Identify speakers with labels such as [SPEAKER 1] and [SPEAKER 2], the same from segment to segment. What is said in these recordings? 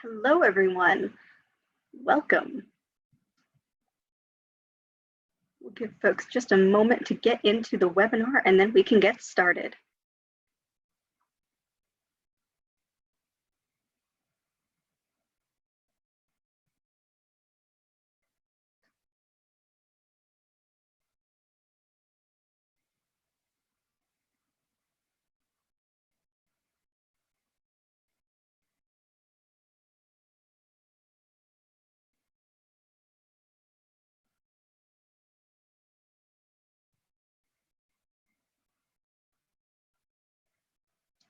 [SPEAKER 1] Hello, everyone. Welcome. We'll give folks just a moment to get into the webinar and then we can get started.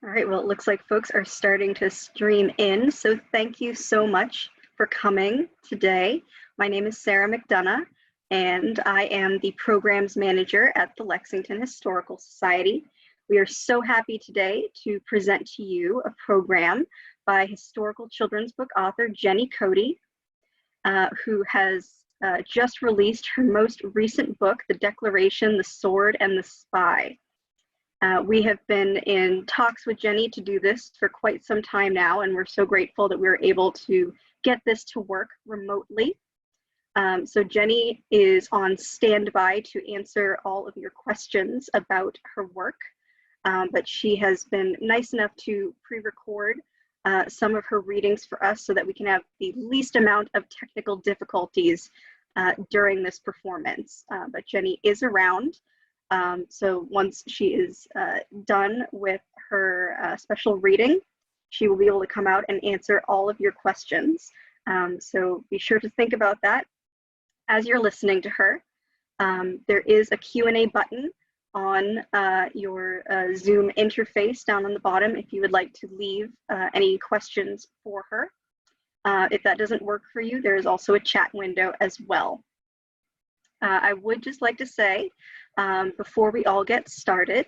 [SPEAKER 1] All right, well, it looks like folks are starting to stream in, so thank you so much for coming today. My name is Sarah McDonough, and I am the Programs Manager at the Lexington Historical Society. We are so happy today to present to you a program by historical children's book author Jenny Cote, who has just released her most recent book, The Declaration, the Sword, and the Spy. We have been in talks with Jenny to do this for quite some time now, and we're so grateful that we were able to get this to work remotely. So Jenny is on standby to answer all of your questions about her work, but she has been nice enough to pre-record some of her readings for us so that we can have the least amount of technical difficulties during this performance. But Jenny is around. So once she is done with her special reading, she will be able to come out and answer all of your questions. So be sure to think about that as you're listening to her. There is a Q&A button on your Zoom interface down on the bottom if you would like to leave any questions for her. If that doesn't work for you, there is also a chat window as well. I would just like to say, before we all get started,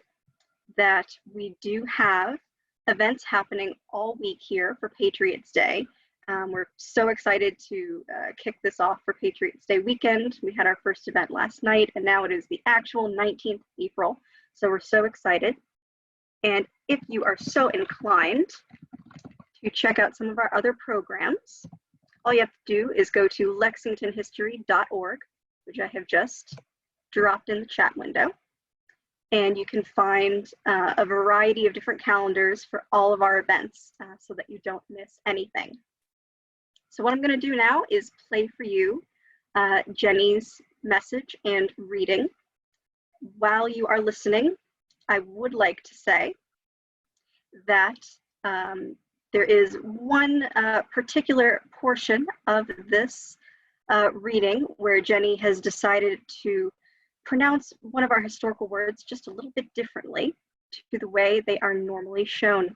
[SPEAKER 1] that we do have events happening all week here for Patriots Day. We're so excited to kick this off for Patriots Day weekend. We had our first event last night, and now it is the actual 19th of April, so we're so excited. And if you are so inclined to check out some of our other programs, all you have to do is go to lexingtonhistory.org, which I have just dropped in the chat window. And you can find a variety of different calendars for all of our events so that you don't miss anything. So what I'm going to do now is play for you Jenny's message and reading. While you are listening, I would like to say that there is one particular portion of this reading where Jenny has decided to pronounce one of our historical words just a little bit differently to the way they are normally shown.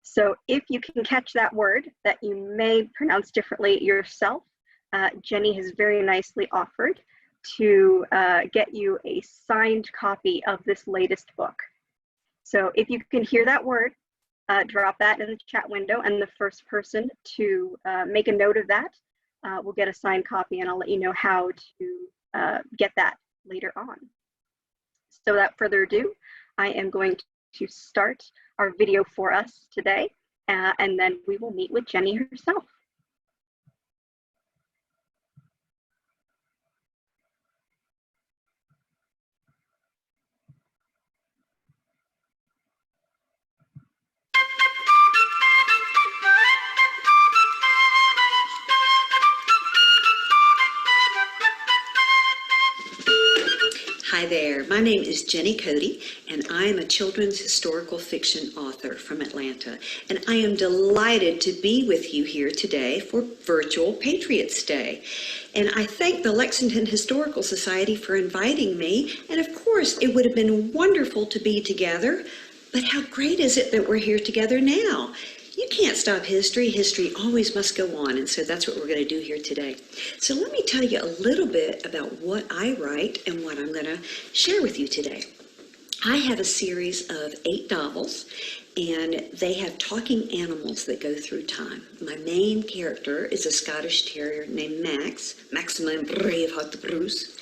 [SPEAKER 1] So if you can catch that word that you may pronounce differently yourself, Jenny has very nicely offered to get you a signed copy of this latest book. So if you can hear that word, drop that in the chat window, and the first person to make a note of that will get a signed copy, and I'll let you know how to get that later on. So without further ado, I am going to start our video for us today, and then we will meet with Jenny herself.
[SPEAKER 2] Hi there, my name is Jenny Cote, and I am a children's historical fiction author from Atlanta, and I am delighted to be with you here today for virtual Patriots Day. And I thank the Lexington Historical Society for inviting me, and of course it would have been wonderful to be together, but how great is it that we're here together now? You can't stop history. History always must go on, and so that's what we're going to do here today. So let me tell you a little bit about what I write and what I'm going to share with you today. I have a series of 8 novels, and they have talking animals that go through time. My main character is a Scottish Terrier named Max, Maximin Braveheart Bruce,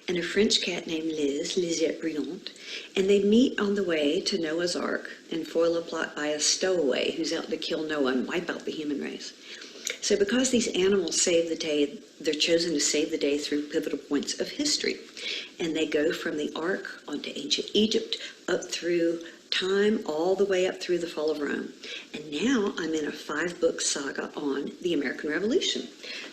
[SPEAKER 2] and a French cat named Lisette Brillante, and they meet on the way to Noah's Ark and foil a plot by a stowaway who's out to kill Noah and wipe out the human race. So because these animals save the day, they're chosen to save the day through pivotal points of history. And they go from the Ark onto ancient Egypt, up through time, all the way up through the fall of Rome. And now I'm in a 5-book saga on the American Revolution.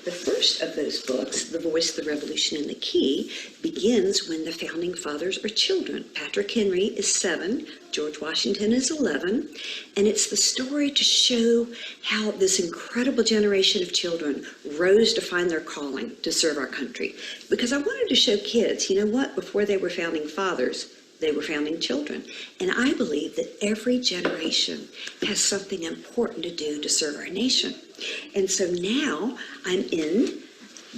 [SPEAKER 2] The first of those books, The Voice, the Revolution, and the Key, begins when the founding fathers are children. Patrick Henry is 7, George Washington is 11, and it's the story to show how this incredible generation of children rose to find their calling to serve our country. Because I wanted to show kids, you know what, before they were founding fathers, they were founding children. And I believe that every generation has something important to do to serve our nation. And so now I'm in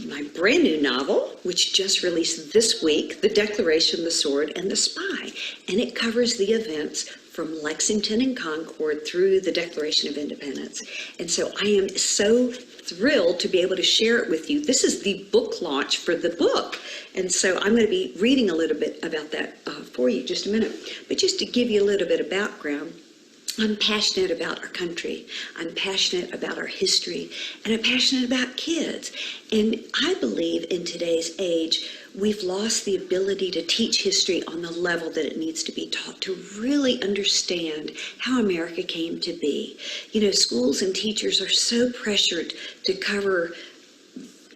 [SPEAKER 2] my brand new novel, which just released this week, The Declaration, the Sword, and the Spy. And it covers the events from Lexington and Concord through the Declaration of Independence. And so I am so thrilled to be able to share it with you. This is the book launch for the book. And so I'm going to be reading a little bit about that for you just a minute. But just to give you a little bit of background, I'm passionate about our country. I'm passionate about our history, and I'm passionate about kids. And I believe in today's age, we've lost the ability to teach history on the level that it needs to be taught, to really understand how America came to be. You know, schools and teachers are so pressured to cover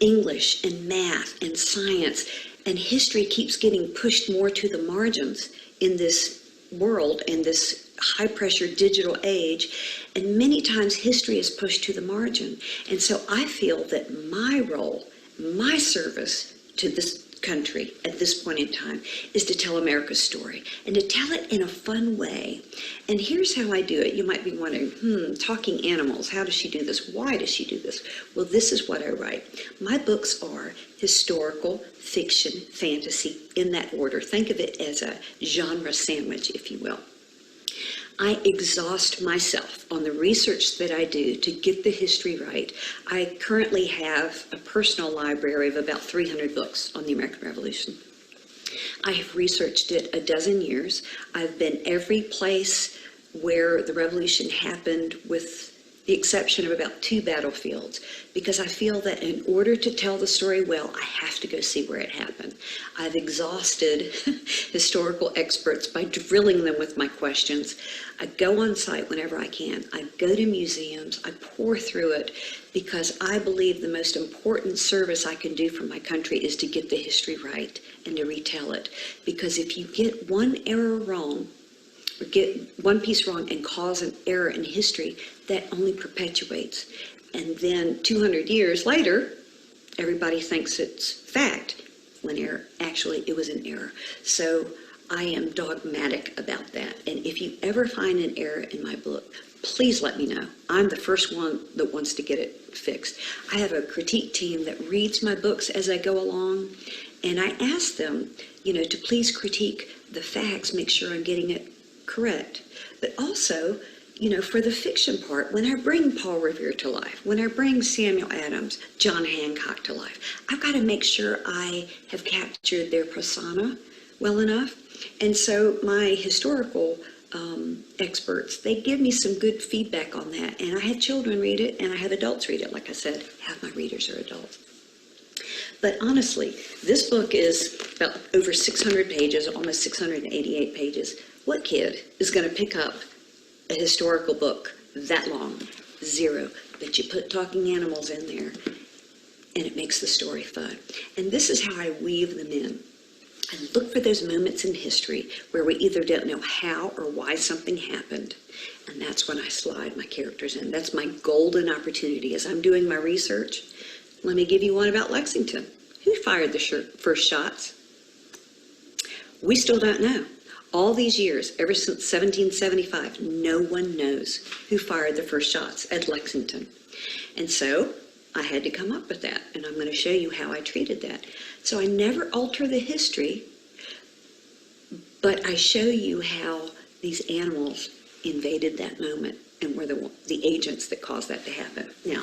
[SPEAKER 2] English and math and science, and history keeps getting pushed more to the margins in this world, in this high-pressure digital age, and many times history is pushed to the margin. And so I feel that my role, my service to this country at this point in time is to tell America's story and to tell it in a fun way. And here's how I do it. You might be wondering, talking animals, how does she do this? Why does she do this? Well, this is what I write. My books are historical, fiction, fantasy, in that order. Think of it as a genre sandwich, if you will. I exhaust myself on the research that I do to get the history right. I currently have a personal library of about 300 books on the American Revolution. I have researched it a dozen years. I've been every place where the revolution happened, with the exception of about 2 battlefields, because I feel that in order to tell the story well, I have to go see where it happened. I've exhausted historical experts by drilling them with my questions. I go on site whenever I can. I go to museums. I pour through it, because I believe the most important service I can do for my country is to get the history right and to retell it. Because if you get one error wrong, or get one piece wrong and cause an error in history, that only perpetuates. And then 200 years later, everybody thinks it's fact, when actually it was an error. So I am dogmatic about that. And if you ever find an error in my book, please let me know. I'm the first one that wants to get it fixed. I have a critique team that reads my books as I go along, and I ask them, to please critique the facts, make sure I'm getting it correct. But also, for the fiction part, when I bring Paul Revere to life, when I bring Samuel Adams, John Hancock to life, I've got to make sure I have captured their persona well enough. And so my historical experts, they give me some good feedback on that. And I have children read it, and I have adults read it. Like I said, half my readers are adults. But honestly, this book is about over 600 pages, almost 688 pages. What kid is going to pick up a historical book that long? Zero. But you put talking animals in there, and it makes the story fun. And this is how I weave them in. I look for those moments in history where we either don't know how or why something happened, and that's when I slide my characters in. That's my golden opportunity. As I'm doing my research, let me give you one about Lexington. Who fired the first shots? We still don't know. All these years, ever since 1775, no one knows who fired the first shots at Lexington. And so I had to come up with that, and I'm going to show you how I treated that. So I never alter the history, but I show you how these animals invaded that moment and were the agents that caused that to happen. Now,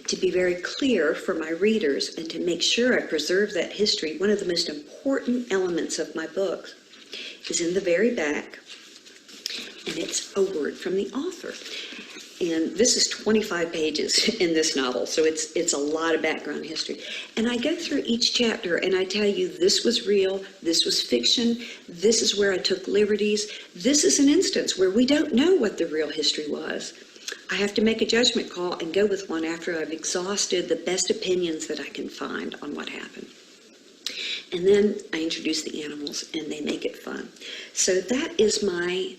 [SPEAKER 2] to be very clear for my readers and to make sure I preserve that history, one of the most important elements of my book is in the very back, and it's a word from the author. And this is 25 pages in this novel, so it's a lot of background history. And I go through each chapter and I tell you this was real, this was fiction, this is where I took liberties. This is an instance where we don't know what the real history was. I have to make a judgment call and go with one after I've exhausted the best opinions that I can find on what happened. And then I introduce the animals and they make it fun. So that is my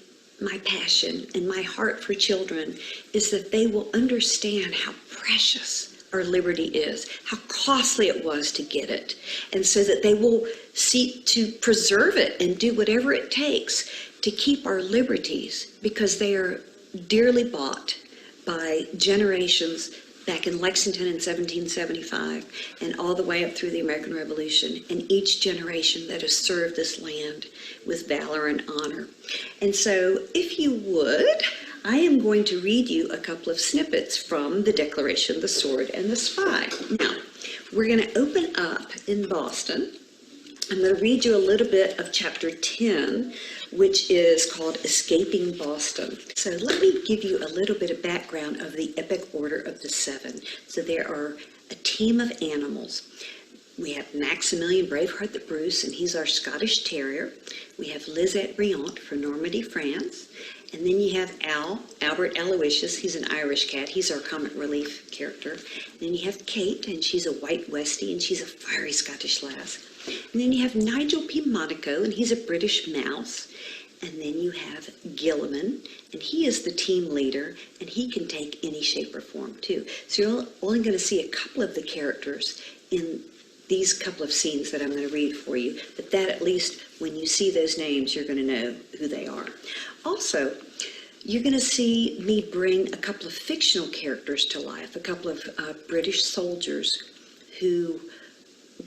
[SPEAKER 2] passion and my heart for children, is that they will understand how precious our liberty is, how costly it was to get it, and so that they will seek to preserve it and do whatever it takes to keep our liberties, because they are dearly bought by generations back in Lexington in 1775 and all the way up through the American Revolution, and each generation that has served this land with valor and honor. And so, if you would, I am going to read you a couple of snippets from the Declaration, the Sword, and the Spy. Now, we're going to open up in Boston. I'm going to read you a little bit of chapter 10, which is called Escaping Boston. So let me give you a little bit of background of the epic order of the seven. So there are a team of animals. We have Maximilian Braveheart the Bruce, and he's our Scottish Terrier. We have Lisette Riant from Normandy, France. And then you have Albert Aloysius, he's an Irish cat. He's our comic relief character. And then you have Kate, and she's a white Westie, and she's a fiery Scottish lass. And then you have Nigel P. Monaco, and he's a British mouse. And then you have Gilliman, and he is the team leader, and he can take any shape or form too. So you're only going to see a couple of the characters in these couple of scenes that I'm going to read for you, but that at least when you see those names, you're going to know who they are. Also, you're going to see me bring a couple of fictional characters to life, a couple of British soldiers who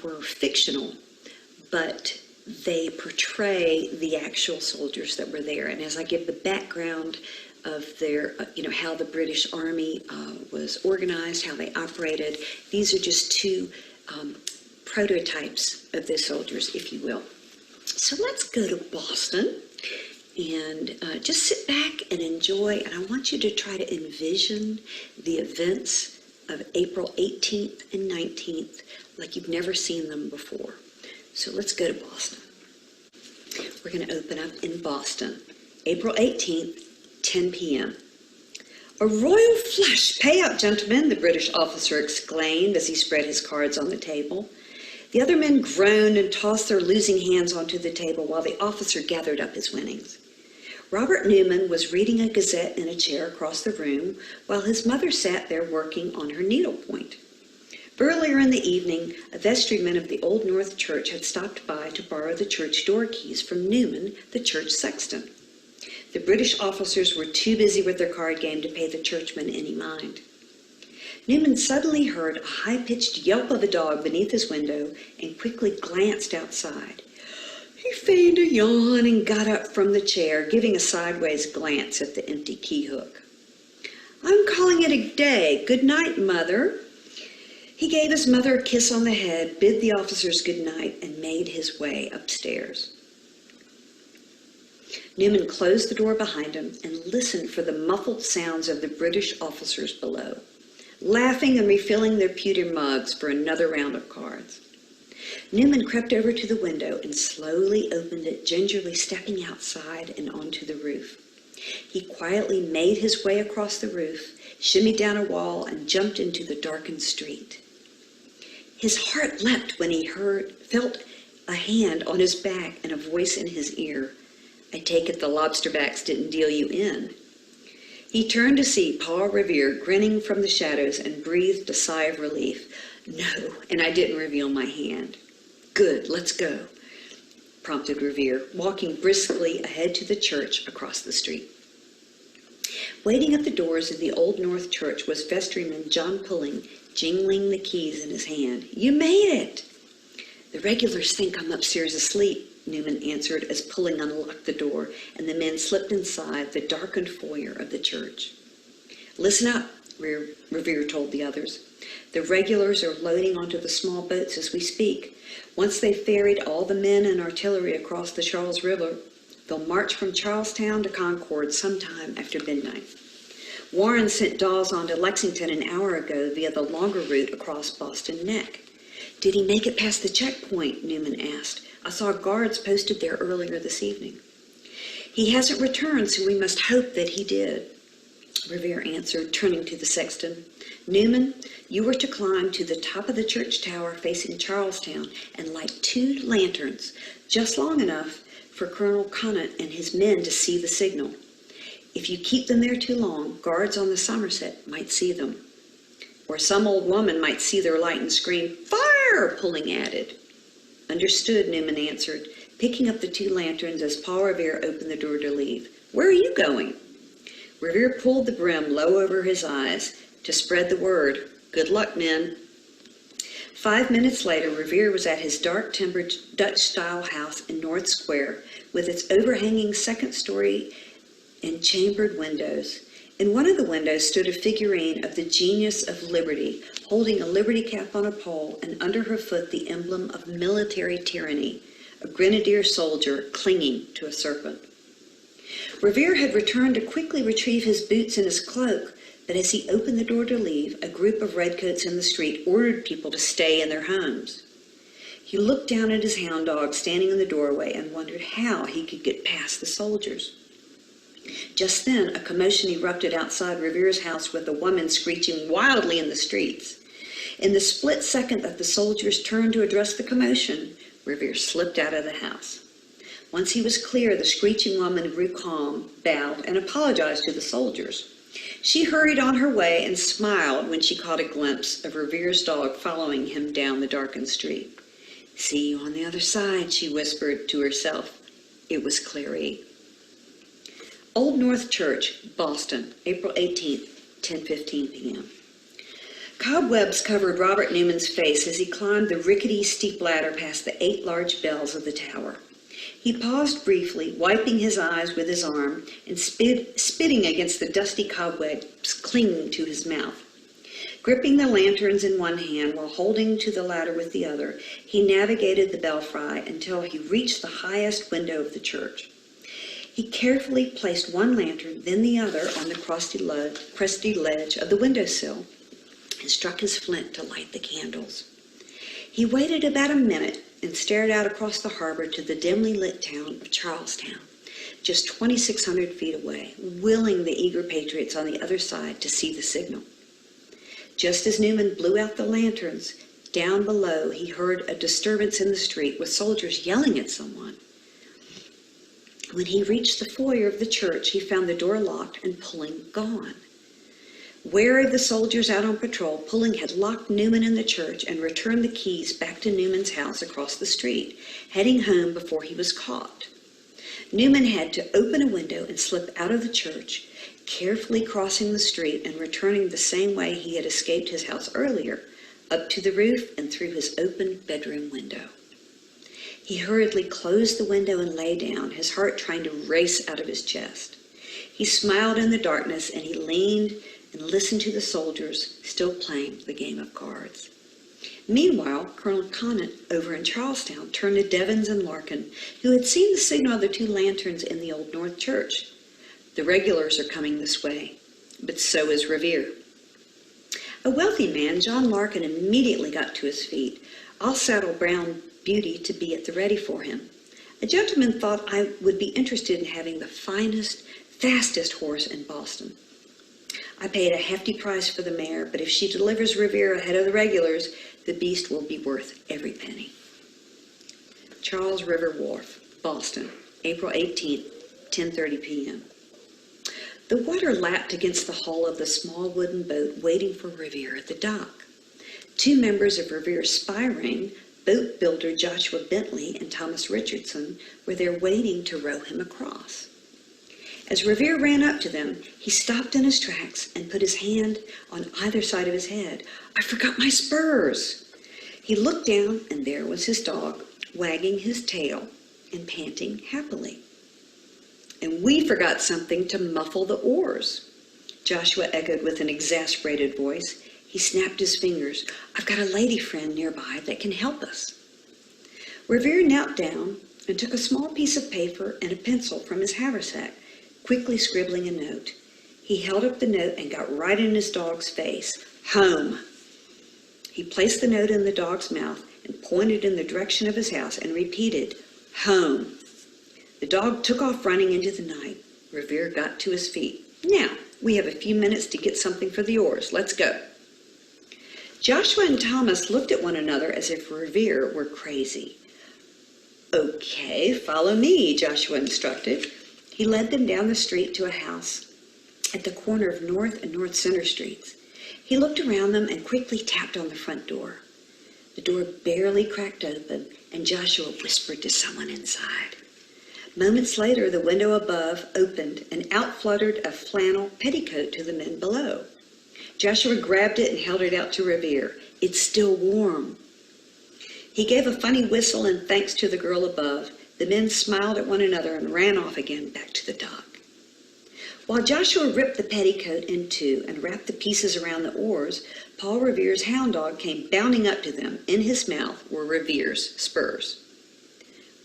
[SPEAKER 2] were fictional, but they portray the actual soldiers that were there. And as I give the background of their, how the British Army was organized, how they operated, these are just two prototypes of the soldiers, if you will. So let's go to Boston and just sit back and enjoy. And I want you to try to envision the events of April 18th and 19th like you've never seen them before. So let's go to Boston. We're going to open up in Boston, April 18th, 10 p.m. "A royal flush! Pay up, gentlemen," the British officer exclaimed as he spread his cards on the table. The other men groaned and tossed their losing hands onto the table while the officer gathered up his winnings. Robert Newman was reading a Gazette in a chair across the room while his mother sat there working on her needlepoint. Earlier in the evening, a vestryman of the Old North Church had stopped by to borrow the church door keys from Newman, the church sexton. The British officers were too busy with their card game to pay the churchman any mind. Newman suddenly heard a high-pitched yelp of a dog beneath his window and quickly glanced outside. He feigned a yawn and got up from the chair, giving a sideways glance at the empty key hook. "I'm calling it a day. Good night, Mother." He gave his mother a kiss on the head, bid the officers good night, and made his way upstairs. Newman closed the door behind him and listened for the muffled sounds of the British officers below, laughing and refilling their pewter mugs for another round of cards. Newman crept over to the window and slowly opened it, gingerly stepping outside and onto the roof. He quietly made his way across the roof, shimmied down a wall, and jumped into the darkened street. His heart leapt when he felt a hand on his back and a voice in his ear. "I take it the lobsterbacks didn't deal you in." He turned to see Paul Revere grinning from the shadows and breathed a sigh of relief. "No, and I didn't reveal my hand." "Good, let's go," prompted Revere, walking briskly ahead to the church across the street. Waiting at the doors of the Old North Church was vestryman John Pulling, jingling the keys in his hand. "You made it!" "The regulars think I'm upstairs asleep," Newman answered as pulling unlocked the door, and the men slipped inside the darkened foyer of the church. "Listen up," Revere told the others. "The regulars are loading onto the small boats as we speak. Once they've ferried all the men and artillery across the Charles River, they'll march from Charlestown to Concord sometime after midnight. Warren sent Dawes on to Lexington an hour ago via the longer route across Boston Neck." "Did he make it past the checkpoint?" Newman asked. "I saw guards posted there earlier this evening." "He hasn't returned, so we must hope that he did," Revere answered, turning to the sexton. "Newman, you were to climb to the top of the church tower facing Charlestown and light 2 lanterns, just long enough for Colonel Cote and his men to see the signal. If you keep them there too long, guards on the Somerset might see them. Or some old woman might see their light and scream, 'Fire!'" Pulling added. "Understood," Newman answered, picking up the 2 lanterns as Paul Revere opened the door to leave. "Where are you going?" Revere pulled the brim low over his eyes to spread the word, "Good luck, men." 5 minutes later, Revere was at his dark-timbered Dutch-style house in North Square with its overhanging second-story and chambered windows. In one of the windows stood a figurine of the Genius of Liberty, holding a liberty cap on a pole, and under her foot the emblem of military tyranny, a grenadier soldier clinging to a serpent. Revere had returned to quickly retrieve his boots and his cloak, but as he opened the door to leave, a group of redcoats in the street ordered people to stay in their homes. He looked down at his hound dog standing in the doorway and wondered how he could get past the soldiers. Just then, a commotion erupted outside Revere's house with a woman screeching wildly in the streets. In the split second that the soldiers turned to address the commotion, Revere slipped out of the house. Once he was clear, the screeching woman grew calm, bowed, and apologized to the soldiers. She hurried on her way and smiled when she caught a glimpse of Revere's dog following him down the darkened street. "See you on the other side," she whispered to herself. It was Clary. Old North Church, Boston, April 18th, 10:15 p.m. Cobwebs covered Robert Newman's face as he climbed the rickety steep ladder past the 8 large bells of the tower. He paused briefly, wiping his eyes with his arm and spitting against the dusty cobwebs clinging to his mouth. Gripping the lanterns in one hand while holding to the ladder with the other, he navigated the belfry until he reached the highest window of the church. He carefully placed one lantern, then the other, on the crusty ledge of the windowsill and struck his flint to light the candles. He waited about a minute and stared out across the harbor to the dimly lit town of Charlestown, just 2,600 feet away, willing the eager patriots on the other side to see the signal. Just as Newman blew out the lanterns, down below he heard a disturbance in the street with soldiers yelling at someone. When he reached the foyer of the church, he found the door locked and Pulling gone. Wary of the soldiers out on patrol, Pulling had locked Newman in the church and returned the keys back to Newman's house across the street, heading home before he was caught. Newman had to open a window and slip out of the church, carefully crossing the street and returning the same way he had escaped his house earlier, up to the roof and through his open bedroom window. He hurriedly closed the window and lay down, his heart trying to race out of his chest. He smiled in the darkness and he leaned and listened to the soldiers still playing the game of cards. Meanwhile, Colonel Cote over in Charlestown turned to Devens and Larkin, who had seen the signal of the 2 lanterns in the Old North Church. "The regulars are coming this way, but so is Revere." A wealthy man, John Larkin, immediately got to his feet. "I'll saddle Brown Beauty to be at the ready for him. A gentleman thought I would be interested in having the finest, fastest horse in Boston. I paid a hefty price for the mare, but if she delivers Revere ahead of the regulars, the beast will be worth every penny." Charles River Wharf, Boston, April 18th, 10:30 p.m. The water lapped against the hull of the small wooden boat waiting for Revere at the dock. 2 members of Revere's spy ring, boat builder Joshua Bentley and Thomas Richardson, were there waiting to row him across. As Revere ran up to them, he stopped in his tracks and put his hand on either side of his head. "I forgot my spurs." He looked down, and there was his dog, wagging his tail and panting happily. "And we forgot something to muffle the oars," Joshua echoed with an exasperated voice. He snapped his fingers. "I've got a lady friend nearby that can help us." Revere knelt down and took a small piece of paper and a pencil from his haversack, quickly scribbling a note. He held up the note and got right in his dog's face. "Home." He placed the note in the dog's mouth and pointed in the direction of his house and repeated, "Home." The dog took off running into the night. Revere got to his feet. "Now, we have a few minutes to get something for the oars. Let's go." Joshua and Thomas looked at one another as if Revere were crazy. "Okay, follow me," Joshua instructed. He led them down the street to a house at the corner of North and North Center Streets. He looked around them and quickly tapped on the front door. The door barely cracked open, and Joshua whispered to someone inside. Moments later, the window above opened, and out fluttered a flannel petticoat to the men below. Joshua grabbed it and held it out to Revere. "It's still warm." He gave a funny whistle in thanks to the girl above. The men smiled at one another and ran off again back to the dock. While Joshua ripped the petticoat in two and wrapped the pieces around the oars, Paul Revere's hound dog came bounding up to them. In his mouth were Revere's spurs.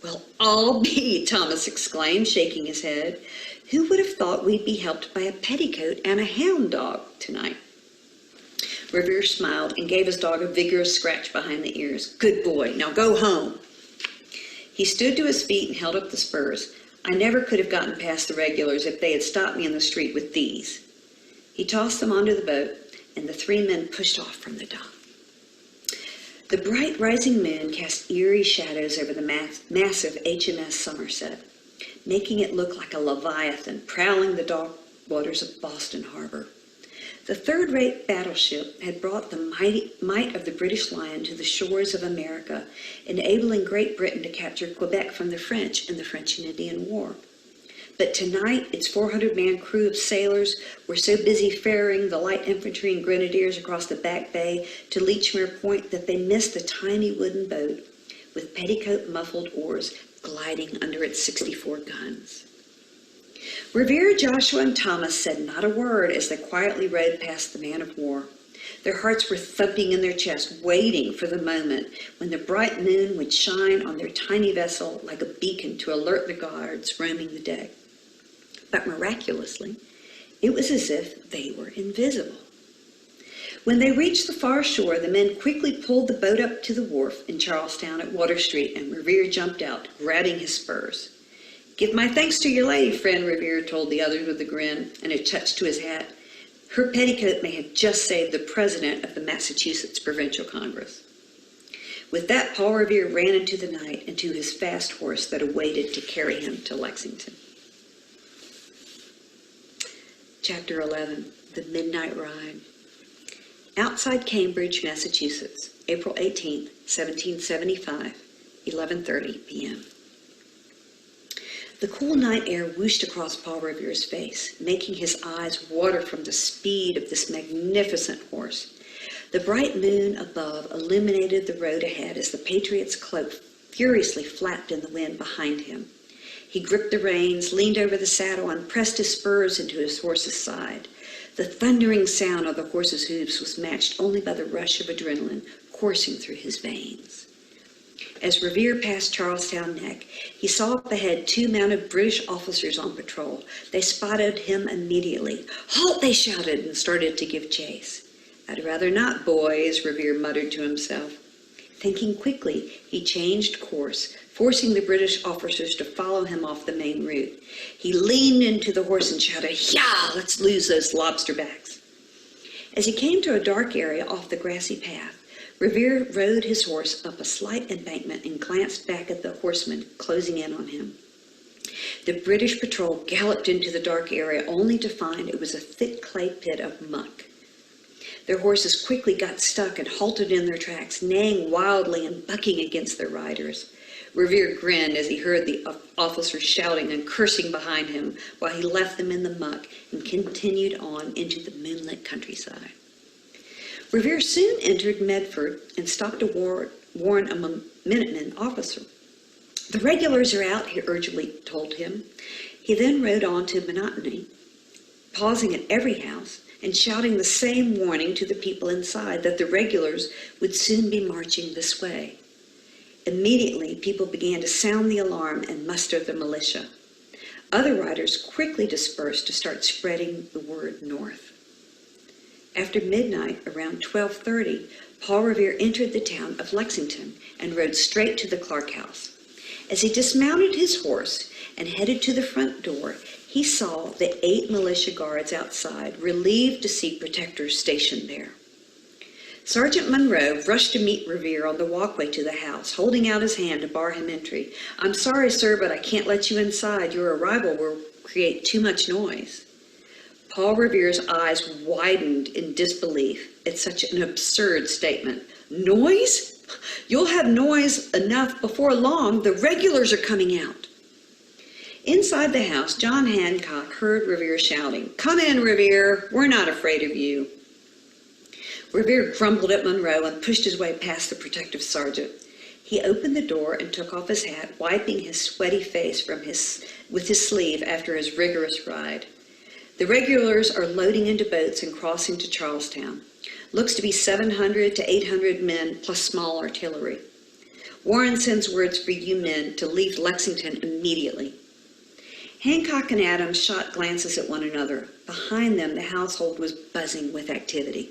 [SPEAKER 2] "Well, I'll be," Thomas exclaimed, shaking his head. "Who would have thought we'd be helped by a petticoat and a hound dog tonight?" Revere smiled and gave his dog a vigorous scratch behind the ears. "Good boy, now go home." He stood to his feet and held up the spurs. "I never could have gotten past the regulars if they had stopped me in the street with these." He tossed them onto the boat, and the three men pushed off from the dock. The bright rising moon cast eerie shadows over the massive HMS Somerset, making it look like a leviathan prowling the dark waters of Boston Harbor. The third-rate battleship had brought the might of the British Lion to the shores of America, enabling Great Britain to capture Quebec from the French in the French and Indian War. But tonight, its 400-man crew of sailors were so busy ferrying the light infantry and grenadiers across the Back Bay to Lechmere Point that they missed the tiny wooden boat with petticoat-muffled oars gliding under its 64 guns. Revere, Joshua, and Thomas said not a word as they quietly rowed past the man of war. Their hearts were thumping in their chests, waiting for the moment when the bright moon would shine on their tiny vessel like a beacon to alert the guards roaming the deck. But miraculously, it was as if they were invisible. When they reached the far shore, the men quickly pulled the boat up to the wharf in Charlestown at Water Street, and Revere jumped out, grabbing his spurs. "Give my thanks to your lady friend," Revere told the others with a grin and a touch to his hat. "Her petticoat may have just saved the president of the Massachusetts Provincial Congress." With that, Paul Revere ran into the night and to his fast horse that awaited to carry him to Lexington. Chapter 11, The Midnight Ride. Outside Cambridge, Massachusetts, April 18, 1775, 11:30 p.m. The cool night air whooshed across Paul Revere's face, making his eyes water from the speed of this magnificent horse. The bright moon above illuminated the road ahead as the Patriot's cloak furiously flapped in the wind behind him. He gripped the reins, leaned over the saddle, and pressed his spurs into his horse's side. The thundering sound of the horse's hooves was matched only by the rush of adrenaline coursing through his veins. As Revere passed Charlestown Neck, he saw up ahead two mounted British officers on patrol. They spotted him immediately. "Halt!" they shouted and started to give chase. "I'd rather not, boys," Revere muttered to himself. Thinking quickly, he changed course, forcing the British officers to follow him off the main route. He leaned into the horse and shouted, "Yah! Let's lose those lobsterbacks." As he came to a dark area off the grassy path, Revere rode his horse up a slight embankment and glanced back at the horsemen closing in on him. The British patrol galloped into the dark area only to find it was a thick clay pit of muck. Their horses quickly got stuck and halted in their tracks, neighing wildly and bucking against their riders. Revere grinned as he heard the officers shouting and cursing behind him while he left them in the muck and continued on into the moonlit countryside. Revere soon entered Medford and stopped to warn a Minuteman officer. "The regulars are out," he urgently told him. He then rode on to monotony, pausing at every house and shouting the same warning to the people inside that the regulars would soon be marching this way. Immediately, people began to sound the alarm and muster the militia. Other riders quickly dispersed to start spreading the word north. After midnight, around 12:30, Paul Revere entered the town of Lexington and rode straight to the Clark house. As he dismounted his horse and headed to the front door, he saw the 8 militia guards outside, relieved to see protectors stationed there. Sergeant Monroe rushed to meet Revere on the walkway to the house, holding out his hand to bar him entry. "I'm sorry, sir, but I can't let you inside. Your arrival will create too much noise." Paul Revere's eyes widened in disbelief at such an absurd statement. "Noise? You'll have noise enough before long. The regulars are coming out." Inside the house, John Hancock heard Revere shouting, "Come in, Revere. We're not afraid of you." Revere grumbled at Monroe and pushed his way past the protective sergeant. He opened the door and took off his hat, wiping his sweaty face with his sleeve after his rigorous ride. "The regulars are loading into boats and crossing to Charlestown. Looks to be 700 to 800 men plus small artillery. Warren sends words for you men to leave Lexington immediately." Hancock and Adams shot glances at one another. Behind them, the household was buzzing with activity.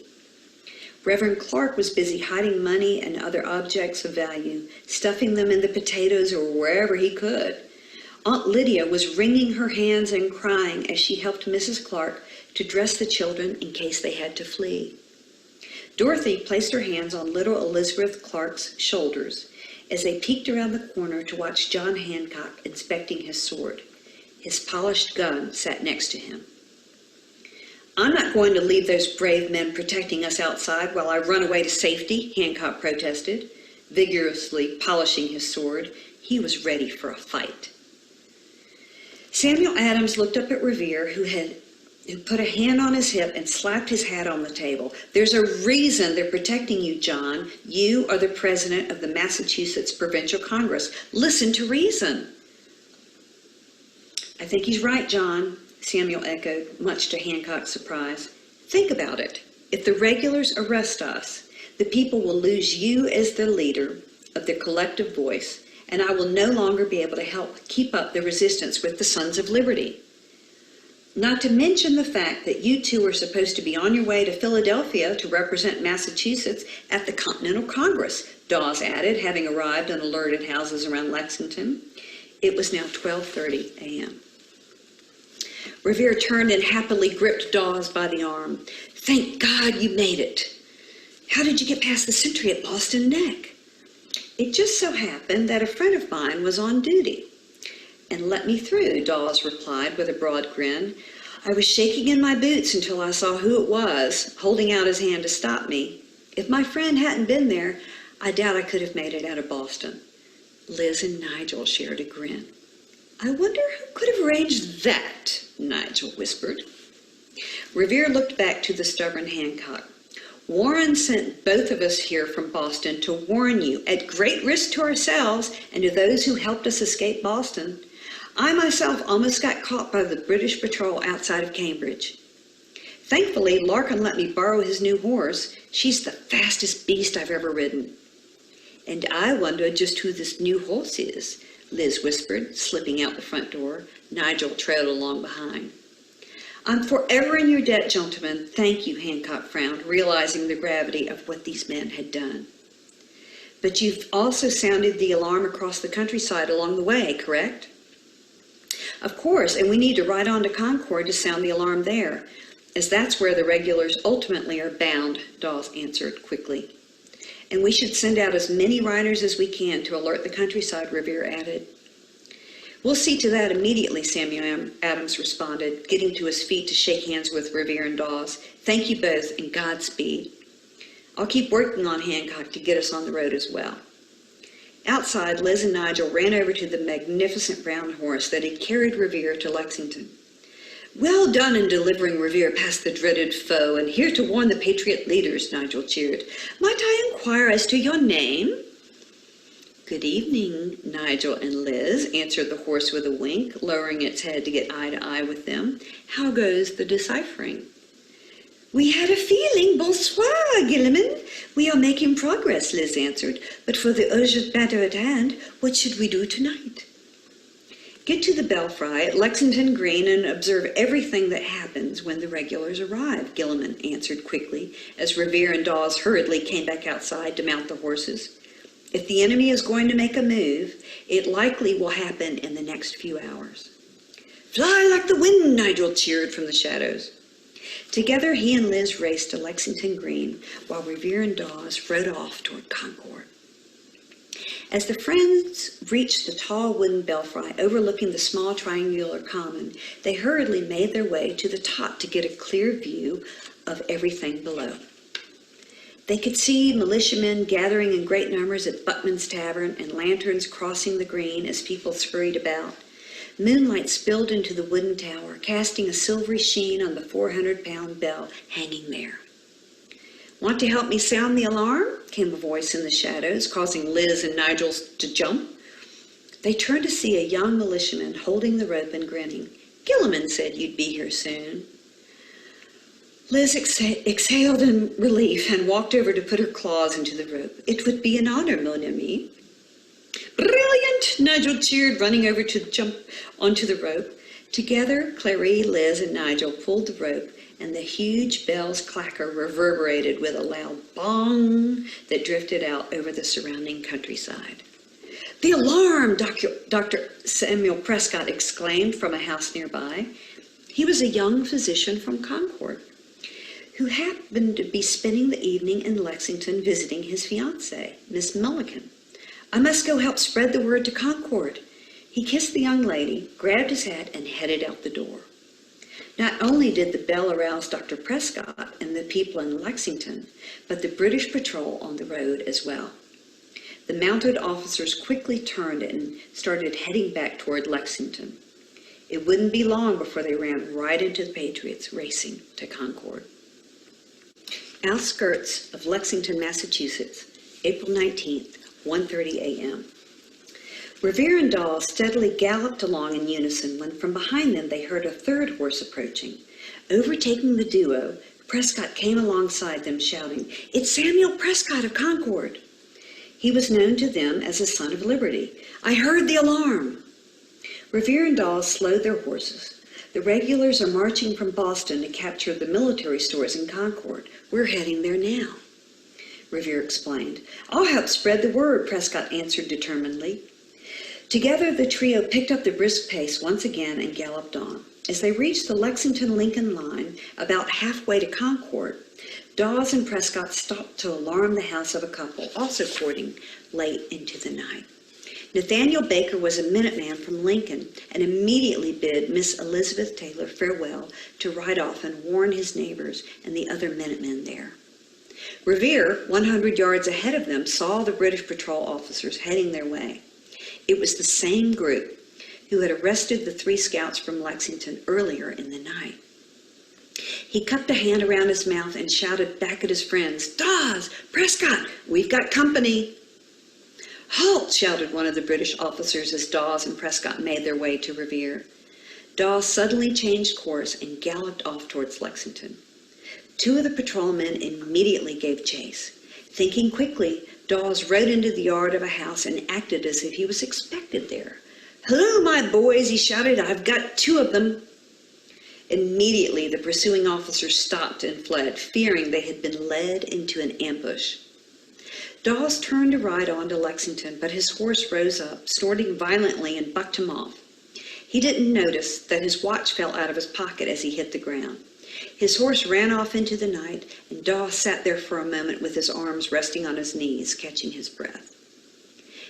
[SPEAKER 2] Reverend Clark was busy hiding money and other objects of value, stuffing them in the potatoes or wherever he could. Aunt Lydia was wringing her hands and crying as she helped Mrs. Clark to dress the children in case they had to flee. Dorothy placed her hands on little Elizabeth Clark's shoulders as they peeked around the corner to watch John Hancock inspecting his sword. His polished gun sat next to him. "I'm not going to leave those brave men protecting us outside while I run away to safety," Hancock protested, vigorously polishing his sword. He was ready for a fight. Samuel Adams looked up at Revere, who put a hand on his hip and slapped his hat on the table. "There's a reason they're protecting you, John. You are the president of the Massachusetts Provincial Congress. Listen to reason." "I think he's right, John," Samuel echoed, much to Hancock's surprise. "Think about it. If the regulars arrest us, the people will lose you as the leader of their collective voice, and I will no longer be able to help keep up the resistance with the Sons of Liberty. Not to mention the fact that you two are supposed to be on your way to Philadelphia to represent Massachusetts at the Continental Congress," Dawes added, having arrived and alerted houses around Lexington. It was now 12:30 a.m. Revere turned and happily gripped Dawes by the arm. "Thank God you made it. How did you get past the sentry at Boston Neck?" "It just so happened that a friend of mine was on duty and let me through," Dawes replied with a broad grin. "I was shaking in my boots until I saw who it was, holding out his hand to stop me. If my friend hadn't been there, I doubt I could have made it out of Boston." Liz and Nigel shared a grin. "I wonder who could have arranged that," Nigel whispered. Revere looked back to the stubborn Hancock. "Warren sent both of us here from Boston to warn you, at great risk to ourselves and to those who helped us escape Boston. I myself almost got caught by the British patrol outside of Cambridge. Thankfully, Larkin let me borrow his new horse. She's the fastest beast I've ever ridden." "And I wonder just who this new horse is," Liz whispered, slipping out the front door. Nigel trailed along behind. "I'm forever in your debt, gentlemen. Thank you," Hancock frowned, realizing the gravity of what these men had done. "But you've also sounded the alarm across the countryside along the way, correct?" "Of course, and we need to ride on to Concord to sound the alarm there, as that's where the regulars ultimately are bound," Dawes answered quickly. "And we should send out as many riders as we can to alert the countryside," Revere added. "We'll see to that immediately," Samuel Adams responded, getting to his feet to shake hands with Revere and Dawes. "Thank you both, and Godspeed. I'll keep working on Hancock to get us on the road as well." Outside, Liz and Nigel ran over to the magnificent brown horse that had carried Revere to Lexington. "Well done in delivering Revere past the dreaded foe, and here to warn the Patriot leaders," Nigel cheered. "Might I inquire as to your name?" "Good evening, Nigel and Liz," answered the horse with a wink, lowering its head to get eye to eye with them. "How goes the deciphering?" "We had a feeling. Bonsoir, Gilliman. We are making progress," Liz answered. "But for the urgent matter at hand, what should we do tonight?" "Get to the belfry at Lexington Green and observe everything that happens when the regulars arrive," Gilliman answered quickly, as Revere and Dawes hurriedly came back outside to mount the horses. "If the enemy is going to make a move, it likely will happen in the next few hours." "Fly like the wind," Nigel cheered from the shadows. Together he and Liz raced to Lexington Green, while Revere and Dawes rode off toward Concord. As the friends reached the tall wooden belfry overlooking the small triangular common, they hurriedly made their way to the top to get a clear view of everything below. They could see militiamen gathering in great numbers at Buckman's Tavern and lanterns crossing the green as people scurried about. Moonlight spilled into the wooden tower, casting a silvery sheen on the 400-pound bell hanging there. "Want to help me sound the alarm?" came a voice in the shadows, causing Liz and Nigel to jump. They turned to see a young militiaman holding the rope and grinning. "Gilliman said you'd be here soon." Liz exhaled in relief and walked over to put her claws into the rope. "It would be an honor, mon ami." "Brilliant!" Nigel cheered, running over to jump onto the rope. Together, Clary, Liz, and Nigel pulled the rope, and the huge bell's clacker reverberated with a loud bong that drifted out over the surrounding countryside. "The alarm!" Dr. Samuel Prescott exclaimed from a house nearby. He was a young physician from Concord who happened to be spending the evening in Lexington visiting his fiancée, Miss Mulligan. "I must go help spread the word to Concord." He kissed the young lady, grabbed his hat, and headed out the door. Not only did the bell arouse Dr. Prescott and the people in Lexington, but the British patrol on the road as well. The mounted officers quickly turned and started heading back toward Lexington. It wouldn't be long before they ran right into the Patriots racing to Concord. Outskirts of Lexington, Massachusetts, April 19th, 1:30 a.m. Revere and Dawes steadily galloped along in unison when from behind them they heard a third horse approaching. Overtaking the duo, Prescott came alongside them shouting, "It's Samuel Prescott of Concord." He was known to them as a son of liberty. "I heard the alarm." Revere and Dawes slowed their horses. "The regulars are marching from Boston to capture the military stores in Concord. We're heading there now," Revere explained. "I'll help spread the word," Prescott answered determinedly. Together, the trio picked up the brisk pace once again and galloped on. As they reached the Lexington-Lincoln line, about halfway to Concord, Dawes and Prescott stopped to alarm the house of a couple, also courting, late into the night. Nathaniel Baker was a Minuteman from Lincoln and immediately bid Miss Elizabeth Taylor farewell to ride off and warn his neighbors and the other Minutemen there. Revere, 100 yards ahead of them, saw the British patrol officers heading their way. It was the same group who had arrested the 3 scouts from Lexington earlier in the night. He cupped a hand around his mouth and shouted back at his friends, "Dawes, Prescott, we've got company." "Halt!" shouted one of the British officers as Dawes and Prescott made their way to Revere. Dawes suddenly changed course and galloped off towards Lexington. 2 of the patrolmen immediately gave chase. Thinking quickly, Dawes rode into the yard of a house and acted as if he was expected there. "Hello, my boys," he shouted. "I've got 2 of them." Immediately, the pursuing officers stopped and fled, fearing they had been led into an ambush. Dawes turned to ride on to Lexington, but his horse rose up, snorting violently, and bucked him off. He didn't notice that his watch fell out of his pocket as he hit the ground. His horse ran off into the night, and Dawes sat there for a moment with his arms resting on his knees, catching his breath.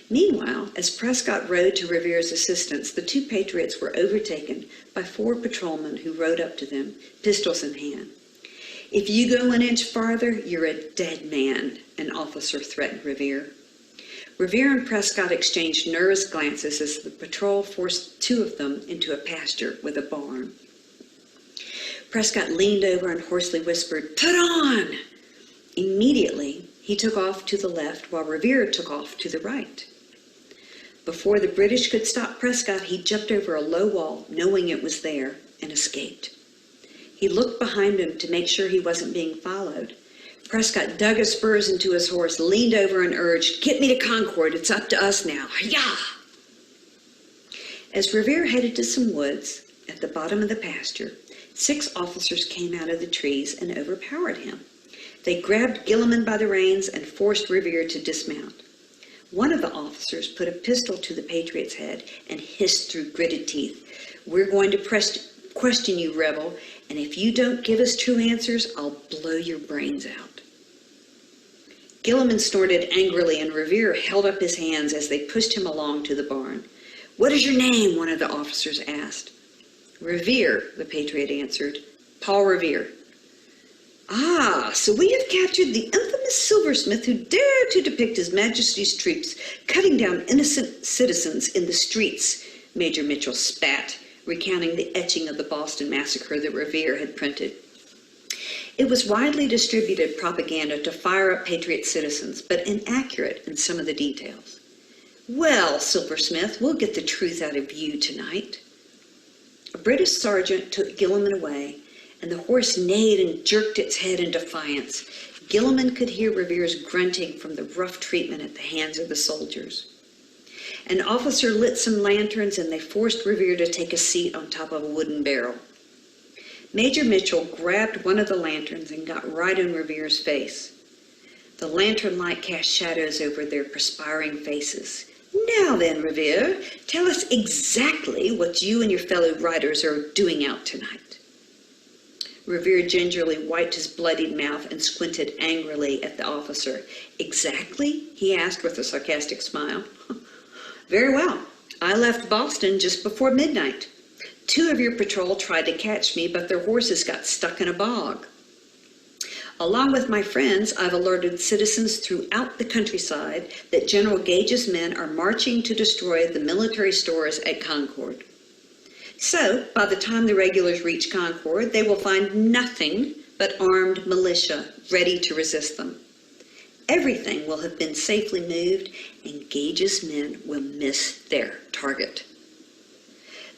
[SPEAKER 2] Meanwhile, as Prescott rode to Revere's assistance, the 2 patriots were overtaken by 4 patrolmen who rode up to them, pistols in hand. "If you go an inch farther, you're a dead man," an officer threatened Revere. Revere and Prescott exchanged nervous glances as the patrol forced 2 of them into a pasture with a barn. Prescott leaned over and hoarsely whispered, "Put on!" Immediately, he took off to the left while Revere took off to the right. Before the British could stop Prescott, he jumped over a low wall, knowing it was there, and escaped. He looked behind him to make sure he wasn't being followed. Prescott dug his spurs into his horse, leaned over and urged, "Get me to Concord, it's up to us now, hi-yah!" As Revere headed to some woods at the bottom of the pasture, 6 officers came out of the trees and overpowered him. They grabbed Gilliman by the reins and forced Revere to dismount. One of the officers put a pistol to the Patriot's head and hissed through gritted teeth, "We're going to question you, rebel, and if you don't give us true answers, I'll blow your brains out." Gilliman snorted angrily, and Revere held up his hands as they pushed him along to the barn. "What is your name?" one of the officers asked. "Revere," the Patriot answered. "Paul Revere." "Ah, so we have captured the infamous silversmith who dared to depict His Majesty's troops cutting down innocent citizens in the streets," Major Mitchell spat, recounting the etching of the Boston Massacre that Revere had printed. It was widely distributed propaganda to fire up Patriot citizens, but inaccurate in some of the details. "Well, silversmith, we'll get the truth out of you tonight." A British sergeant took Gilliman away, and the horse neighed and jerked its head in defiance. Gilliman could hear Revere's grunting from the rough treatment at the hands of the soldiers. An officer lit some lanterns, and they forced Revere to take a seat on top of a wooden barrel. Major Mitchell grabbed one of the lanterns and got right in Revere's face. The lantern light cast shadows over their perspiring faces. "Now then, Revere, tell us exactly what you and your fellow riders are doing out tonight." Revere gingerly wiped his bloodied mouth and squinted angrily at the officer. "Exactly?" he asked with a sarcastic smile. "Very well. I left Boston just before midnight. 2 of your patrol tried to catch me, but their horses got stuck in a bog. Along with my friends, I've alerted citizens throughout the countryside that General Gage's men are marching to destroy the military stores at Concord. So, by the time the regulars reach Concord, they will find nothing but armed militia ready to resist them. Everything will have been safely moved, and Gage's men will miss their target."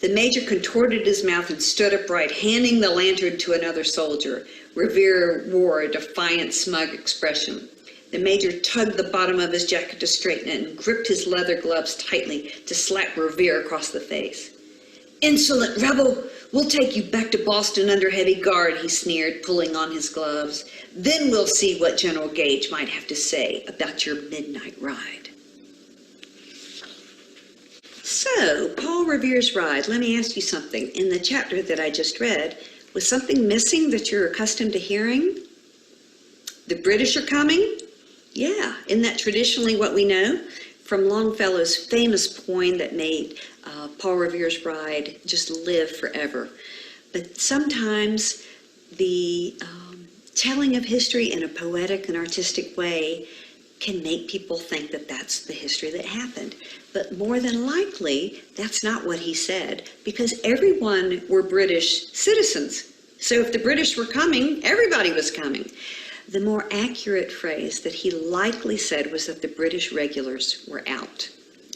[SPEAKER 2] The major contorted his mouth and stood upright, handing the lantern to another soldier. Revere wore a defiant, smug expression. The major tugged the bottom of his jacket to straighten it and gripped his leather gloves tightly to slap Revere across the face. "Insolent rebel! We'll take you back to Boston under heavy guard," he sneered, pulling on his gloves. "Then we'll see what General Gage might have to say about your midnight ride." So, Paul Revere's ride. Let me ask you something. In the chapter that I just read, was something missing that you're accustomed to hearing? The British are coming? Yeah, isn't that traditionally what we know? From Longfellow's famous poem that made Paul Revere's ride just live forever. But sometimes the telling of history in a poetic and artistic way can make people think that that's the history that happened. But more than likely, that's not what he said, because everyone were British citizens. So if the British were coming, everybody was coming. The more accurate phrase that he likely said was that the British regulars were out.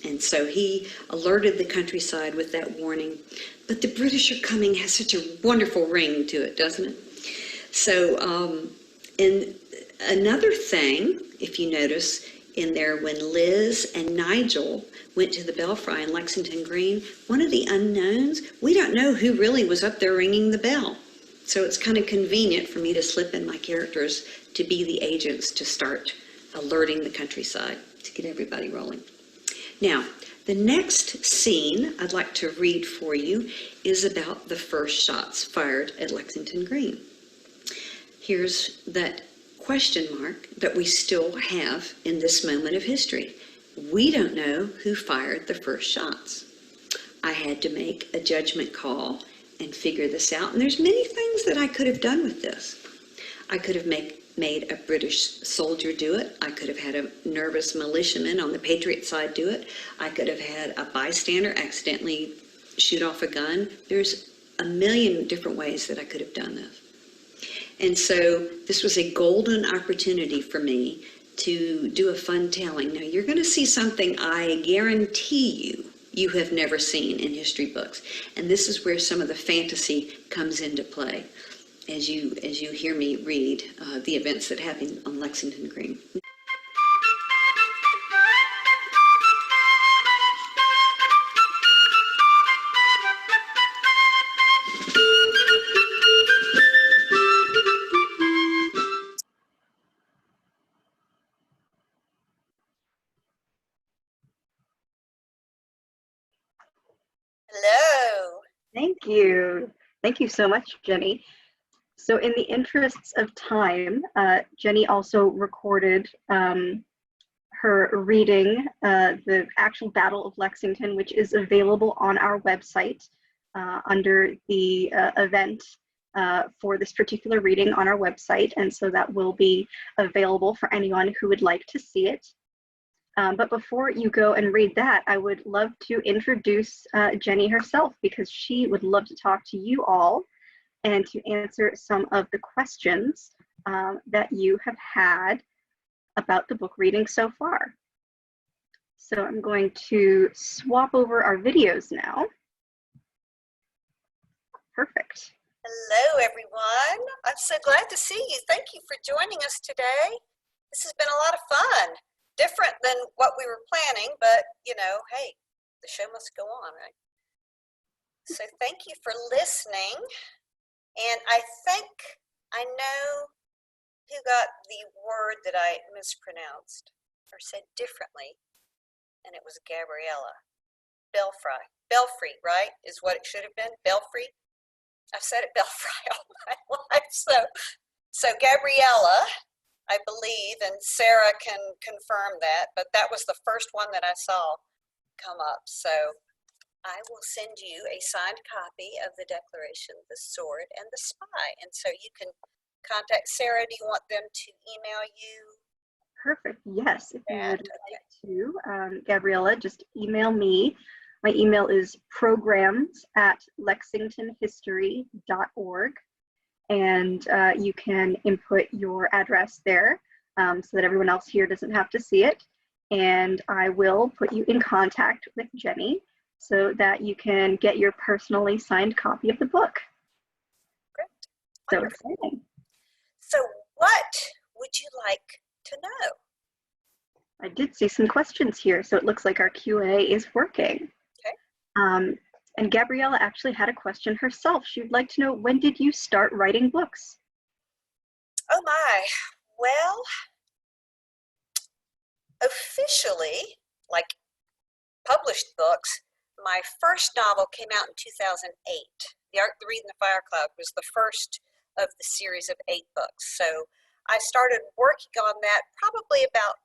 [SPEAKER 2] And so he alerted the countryside with that warning. But the British are coming has such a wonderful ring to it, doesn't it? So, and another thing, if you notice in there, when Liz and Nigel went to the belfry in Lexington Green, one of the unknowns, we don't know who really was up there ringing the bell. So it's kind of convenient for me to slip in my characters to be the agents to start alerting the countryside to get everybody rolling. Now, the next scene I'd like to read for you is about the first shots fired at Lexington Green. Here's that question mark that we still have in this moment of history. We don't know who fired the first shots. I had to make a judgment call and figure this out, and there's many things that I could have done with this. I could have made a British soldier do it. I could have had a nervous militiaman on the Patriot side do it. I could have had a bystander accidentally shoot off a gun. There's a million different ways that I could have done this. And so this was a golden opportunity for me to do a fun telling. Now, you're going to see something I guarantee you have never seen in history books. And this is where some of the fantasy comes into play as you hear me read the events that happened on Lexington Green.
[SPEAKER 3] Hello.
[SPEAKER 1] Thank you. Thank you so much, Jenny. So in the interests of time, Jenny also recorded her reading the actual Battle of Lexington, which is available on our website under the event for this particular reading on our website. And so that will be available for anyone who would like to see it. But before you go and read that, I would love to introduce Jenny herself, because she would love to talk to you all and to answer some of the questions that you have had about the book reading so far. So I'm going to swap over our videos now. Perfect.
[SPEAKER 3] Hello, everyone. I'm so glad to see you. Thank you for joining us today. This has been a lot of fun. Different than what we were planning, but, you know, hey, the show must go on, right? So thank you for listening. And I think I know who got the word that I mispronounced or said differently, and it was Gabriella. Belfry, right, is what it should have been. Belfry. I've said it Belfry all my life. So Gabriella, I believe, and Sarah can confirm that, but that was the first one that I saw come up. So I will send you a signed copy of the Declaration, the Sword, and the Spy. And so you can contact Sarah. Do you want them to email you?
[SPEAKER 1] Perfect. Yes. If you would like to, Gabriella, just email me. My email is programs@lexingtonhistory.org. And you can input your address there so that everyone else here doesn't have to see it. And I will put you in contact with Jenny so that you can get your personally signed copy of the book.
[SPEAKER 3] Great.
[SPEAKER 1] So exciting.
[SPEAKER 3] So what would you like to know?
[SPEAKER 1] I did see some questions here, so it looks like our Q&A is working.
[SPEAKER 3] Okay.
[SPEAKER 1] And Gabriella actually had a question herself. She'd like to know, when did you start writing books?
[SPEAKER 3] Oh my, well, officially, like published books, my first novel came out in 2008. The Art, the Read, and the Fire Club was the first of the series of 8 books. So I started working on that probably about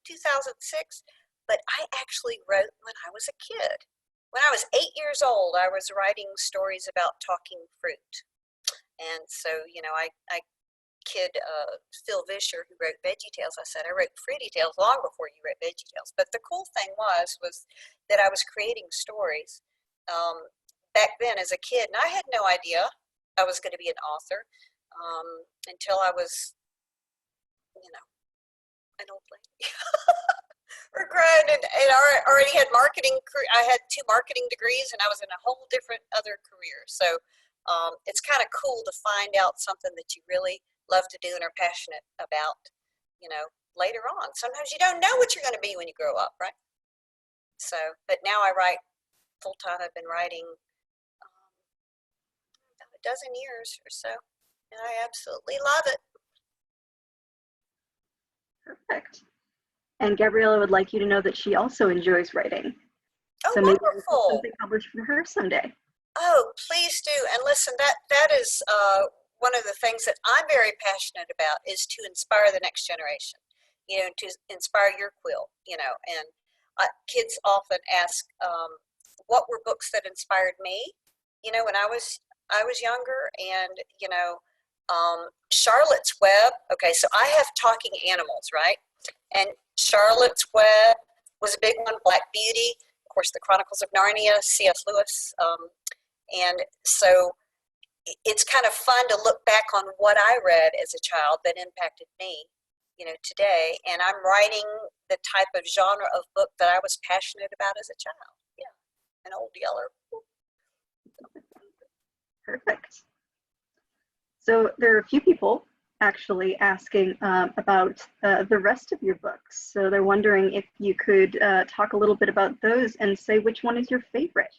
[SPEAKER 3] 2006, but I actually wrote when I was a kid. When I was 8 years old, I was writing stories about talking fruit. And so, you know, I kid Phil Vischer, who wrote Veggie Tales, I said, I wrote Fruity Tales long before you wrote Veggie Tales. But the cool thing was that I was creating stories back then as a kid. And I had no idea I was going to be an author until I was, you know, an old lady. Or grown and already had marketing. I had 2 marketing degrees, and I was in a whole different other career. So it's kind of cool to find out something that you really love to do and are passionate about, you know, later on. Sometimes you don't know what you're going to be when you grow up, right? So, but now I write full time. I've been writing about a dozen years or so, and I absolutely love it.
[SPEAKER 1] Perfect. And Gabriella would like you to know that she also enjoys writing.
[SPEAKER 3] Oh,
[SPEAKER 1] so maybe
[SPEAKER 3] wonderful.
[SPEAKER 1] something published from her someday.
[SPEAKER 3] Oh, please do. And listen, that is one of the things that I'm very passionate about, is to inspire the next generation, you know, to inspire your quill, you know. And kids often ask, what were books that inspired me, you know, when I was younger. And, you know, Charlotte's Web. Okay, so I have talking animals, right? And Charlotte's Web was a big one. Black Beauty, of course, the Chronicles of Narnia, C.S. Lewis. And so it's kind of fun to look back on what I read as a child that impacted me. today. And I'm writing the type of genre of book that I was passionate about as a child. Yeah, an old yeller.
[SPEAKER 1] Perfect. So there are a few people actually asking about the rest of your books. So they're wondering if you could talk a little bit about those and say which one is your favorite.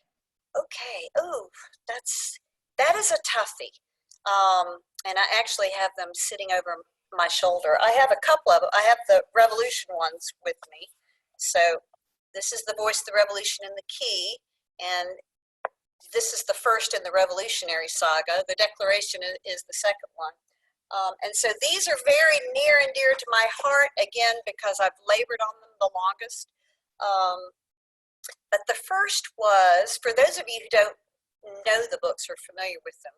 [SPEAKER 3] Okay. Oh, that is a toughie. And I actually have them sitting over my shoulder. I have a couple of them. I have the Revolution ones with me. So this is The Voice of the Revolution in the Key, and this is the first in the Revolutionary Saga. The Declaration is the second one. And so these are very near and dear to my heart, again, because I've labored on them the longest. But the first was, for those of you who don't know the books or familiar with them,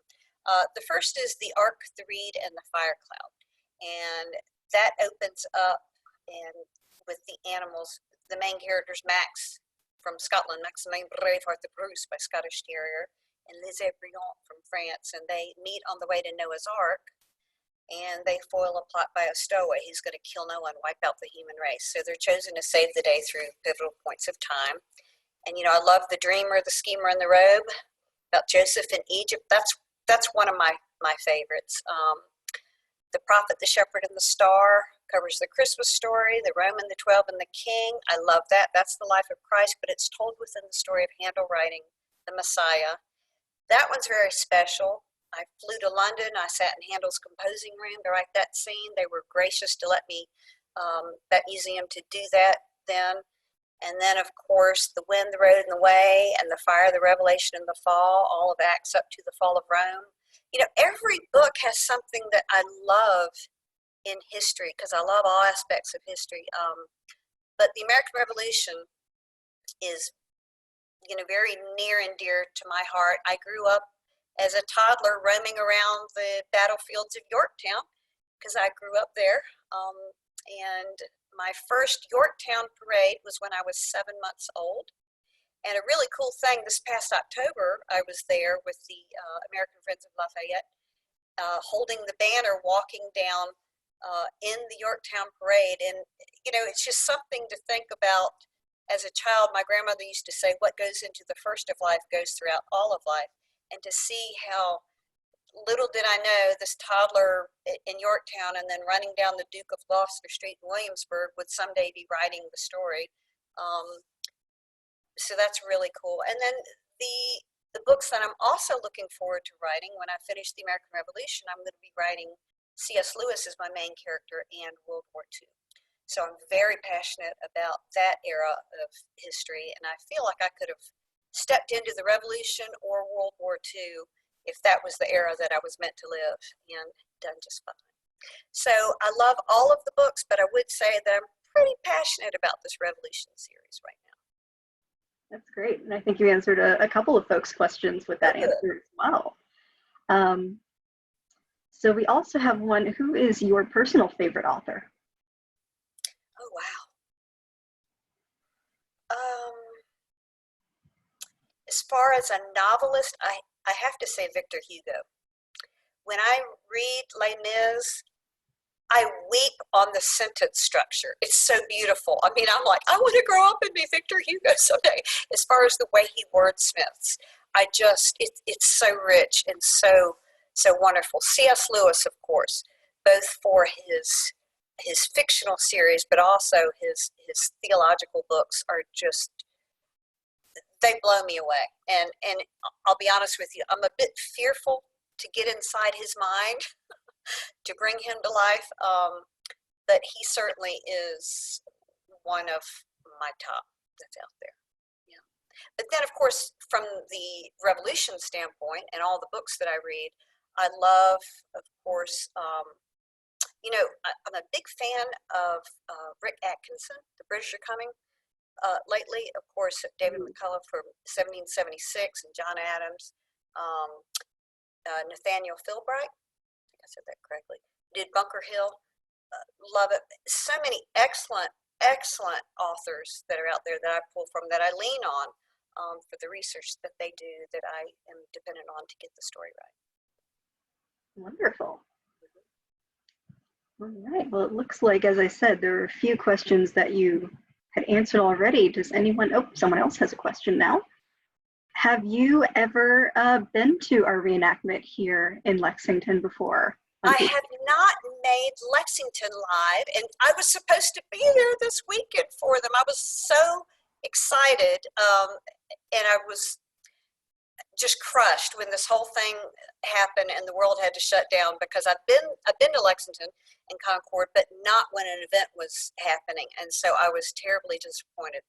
[SPEAKER 3] the first is The Ark, the Reed, and the Fire Cloud. And that opens up and with the animals, the main characters, Max from Scotland, Maximin Braveheart the Bruce by Scottish Terrier, and Lisette Briand from France, and they meet on the way to Noah's Ark, and they foil a plot by a stowaway. He's going to kill Noah and wipe out the human race. So they're chosen to save the day through pivotal points of time. And I love The Dreamer, the Schemer, and the Robe about Joseph in Egypt. That's one of my favorites. The Prophet, the Shepherd, and the Star covers the Christmas story, the Roman, the 12, and the King. I love that. That's the life of Christ, but it's told within the story of Handel writing the Messiah. That one's very special. I flew to London. I sat in Handel's composing room to write that scene. They were gracious to let me, that museum, to do that then. And then, of course, The Wind, the Road, and the Way, and The Fire, the Revelation, and the Fall, all of Acts up to the fall of Rome. Every book has something that I love in history, because I love all aspects of history. But the American Revolution is, very near and dear to my heart. I grew up as a toddler roaming around the battlefields of Yorktown, because I grew up there. And my first Yorktown parade was when I was 7 months old. And a really cool thing, this past October, I was there with the American Friends of Lafayette, holding the banner, walking down in the Yorktown parade. And, it's just something to think about. As a child, my grandmother used to say, what goes into the first of life goes throughout all of life. And to see how little did I know this toddler in Yorktown and then running down the Duke of Gloucester Street in Williamsburg would someday be writing the story. So that's really cool. And then the books that I'm also looking forward to writing, when I finish the American Revolution, I'm going to be writing C.S. Lewis as my main character and World War II. So I'm very passionate about that era of history, and I feel like I could have stepped into the Revolution or World War II if that was the era that I was meant to live, and done just fine. So I love all of the books, but I would say that I'm pretty passionate about this Revolution series right now.
[SPEAKER 1] That's great. And I think you answered a couple of folks' questions with that answer as well. So we also have one, who is your personal favorite author?
[SPEAKER 3] Oh, wow. As far as a novelist, I have to say Victor Hugo. When I read Les Mis, I weep on the sentence structure. It's so beautiful. I mean, I'm like, I want to grow up and be Victor Hugo someday. As far as the way he wordsmiths, it's so rich and so wonderful. C.S. Lewis, of course, both for his fictional series, but also his theological books are just, they blow me away. And I'll be honest with you, I'm a bit fearful to get inside his mind to bring him to life, but he certainly is one of my top that's out there. Yeah. But then, of course, from the Revolution standpoint and all the books that I read, I love, of course, I'm a big fan of Rick Atkinson, The British Are Coming. Lately, of course, David McCullough from 1776 and John Adams, Nathaniel Philbright, I think I said that correctly, did Bunker Hill. Love it. So many excellent authors that are out there that I pull from, that I lean on for the research that they do, that I am dependent on to get the story right.
[SPEAKER 1] Wonderful. All right. Well, it looks like, as I said, there are a few questions that you had answered already. Does anyone, oh, someone else has a question now. Have you ever been to our reenactment here in Lexington before?
[SPEAKER 3] I have not made Lexington live, and I was supposed to be there this weekend for them. I was so excited, and I was just crushed when this whole thing happened and the world had to shut down, because I've been to Lexington and Concord, but not when an event was happening, and so I was terribly disappointed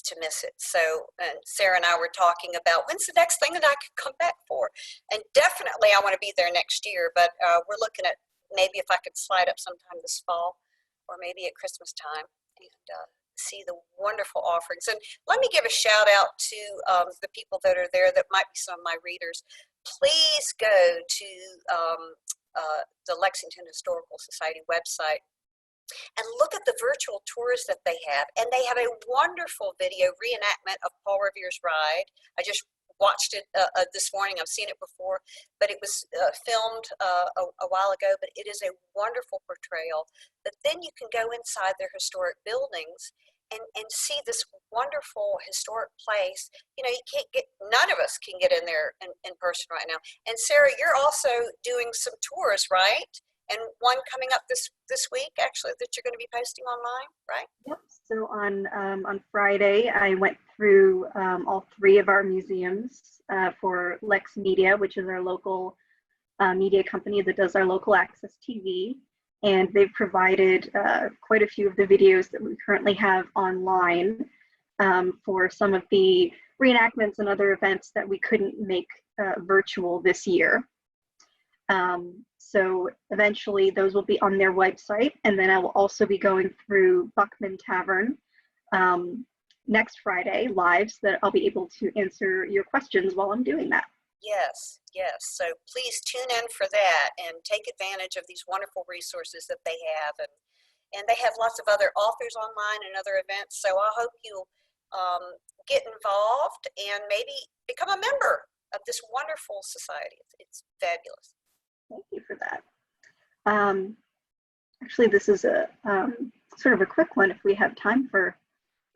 [SPEAKER 3] to miss it. So, and Sarah and I were talking about when's the next thing that I could come back for, and definitely I want to be there next year. But we're looking at maybe if I could slide up sometime this fall, or maybe at Christmas time, and see the wonderful offerings. And let me give a shout out to the people that are there that might be some of my readers. Please go to the Lexington Historical Society website and look at the virtual tours that they have. And they have a wonderful video reenactment of Paul Revere's ride. I just watched it this morning. I've seen it before, but it was filmed a while ago, but it is a wonderful portrayal. But then you can go inside their historic buildings and see this wonderful historic place. You know, you can't get, none of us can get in there in person right now. And Sarah, you're also doing some tours, right? And one coming up this week, actually, that you're going to be posting online, right?
[SPEAKER 1] Yep. So on Friday, I went through all three of our museums for Lex Media, which is our local media company that does our local access TV. And they've provided quite a few of the videos that we currently have online for some of the reenactments and other events that we couldn't make virtual this year. So eventually those will be on their website, and then I will also be going through Buckman Tavern next Friday live, so that I'll be able to answer your questions while I'm doing that.
[SPEAKER 3] Yes, yes. So please tune in for that and take advantage of these wonderful resources that they have. And they have lots of other authors online and other events. So I hope you'll get involved and maybe become a member of this wonderful society. It's fabulous.
[SPEAKER 1] Thank you for that. Actually, this is a sort of a quick one if we have time for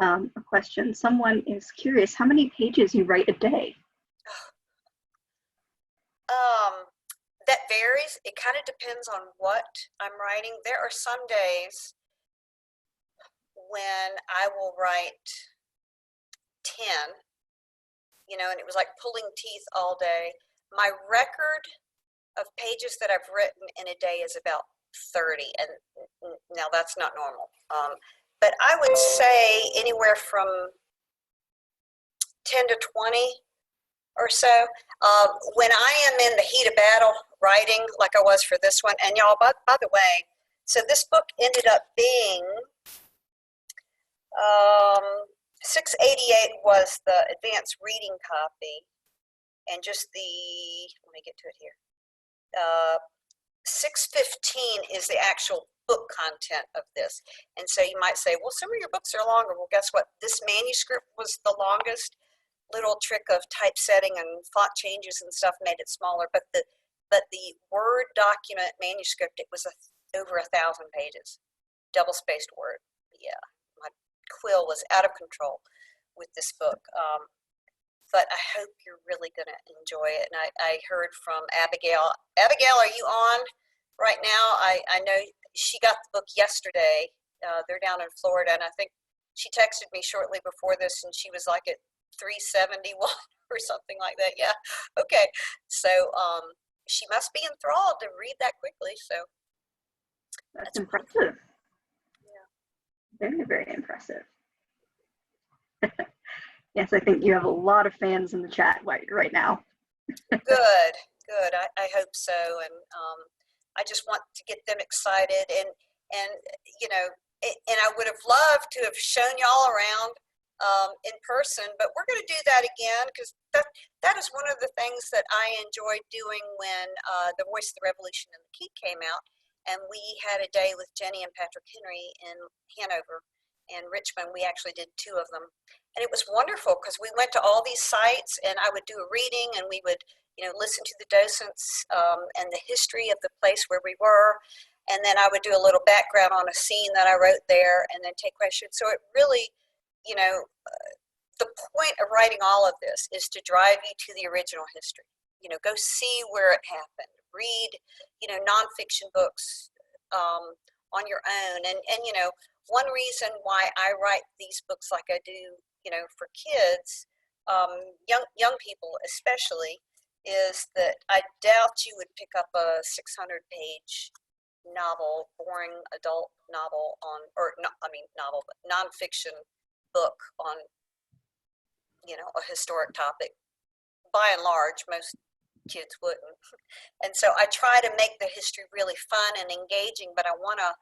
[SPEAKER 1] a question. Someone is curious how many pages you write a day.
[SPEAKER 3] That varies. It kind of depends on what I'm writing. There are some days when I will write 10, you know, and it was like pulling teeth all day. My record of pages that I've written in a day is about 30, and now that's not normal. But I would say anywhere from 10 to 20 or so. When I am in the heat of battle writing, like I was for this one, and y'all, by the way, so this book ended up being 688 was the advanced reading copy, and just the, let me get to it here. 615 is the actual book content of this. And so you might say, well, some of your books are longer. Well, guess what? This manuscript was the longest. Little trick of typesetting and font changes and stuff made it smaller. But the Word document manuscript, it was over 1,000 pages, double-spaced Word. Yeah, my quill was out of control with this book. But I hope you're really going to enjoy it. And I heard from Abigail. Abigail, are you on right now? I know she got the book yesterday. They're down in Florida, and I think she texted me shortly before this, and she was like at 371 or something like that. Yeah. Okay. So she must be enthralled to read that quickly. So
[SPEAKER 1] that's impressive.
[SPEAKER 3] Yeah.
[SPEAKER 1] Very, very impressive. Yes, I think you have a lot of fans in the chat right now.
[SPEAKER 3] Good. I hope so. And I just want to get them excited, and you know, and I would have loved to have shown y'all around in person, but we're going to do that again, because that is one of the things that I enjoyed doing when The Voice of the Revolution and the Key came out, and we had a day with Jenny and Patrick Henry in Hanover and Richmond. We actually did 2 of them, and it was wonderful because we went to all these sites, and I would do a reading, and we would, you know, listen to the docents and the history of the place where we were. and then I would do a little background on a scene that I wrote there, and then take questions. So it really, you know, the point of writing all of this is to drive you to the original history. You know, go see where it happened. Read, you know, nonfiction books on your own. And you know, one reason why I write these books like I do, you know, for kids, young people especially, is that I doubt you would pick up a 600-page novel, boring adult novel on, or not, I mean novel, but nonfiction book on, you know, a historic topic. By and large, most kids wouldn't. And so I try to make the history really fun and engaging, but I want to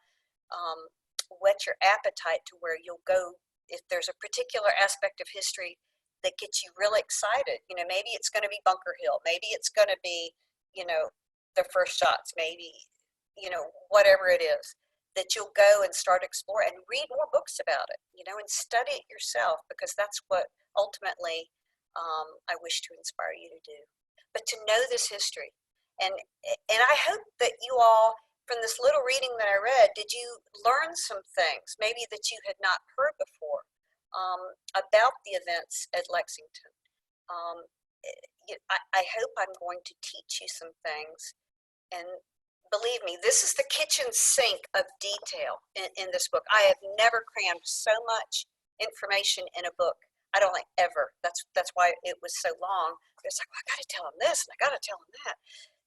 [SPEAKER 3] whet your appetite to where you'll go if there's a particular aspect of history that gets you really excited. You know, maybe it's going to be Bunker Hill, maybe it's going to be, you know, the first shots, maybe, you know, whatever it is, that you'll go and start explore and read more books about it, you know, and study it yourself, because that's what ultimately I wish to inspire you to do. But to know this history, and I hope that you all, from this little reading that I read, did you learn some things maybe that you had not heard before about the events at Lexington. I hope I'm going to teach you some things, and believe me, this is the kitchen sink of detail in this book. I have never crammed so much information in a book. I don't think ever. That's why it was so long. It's like, well, I got to tell them this and I got to tell them that,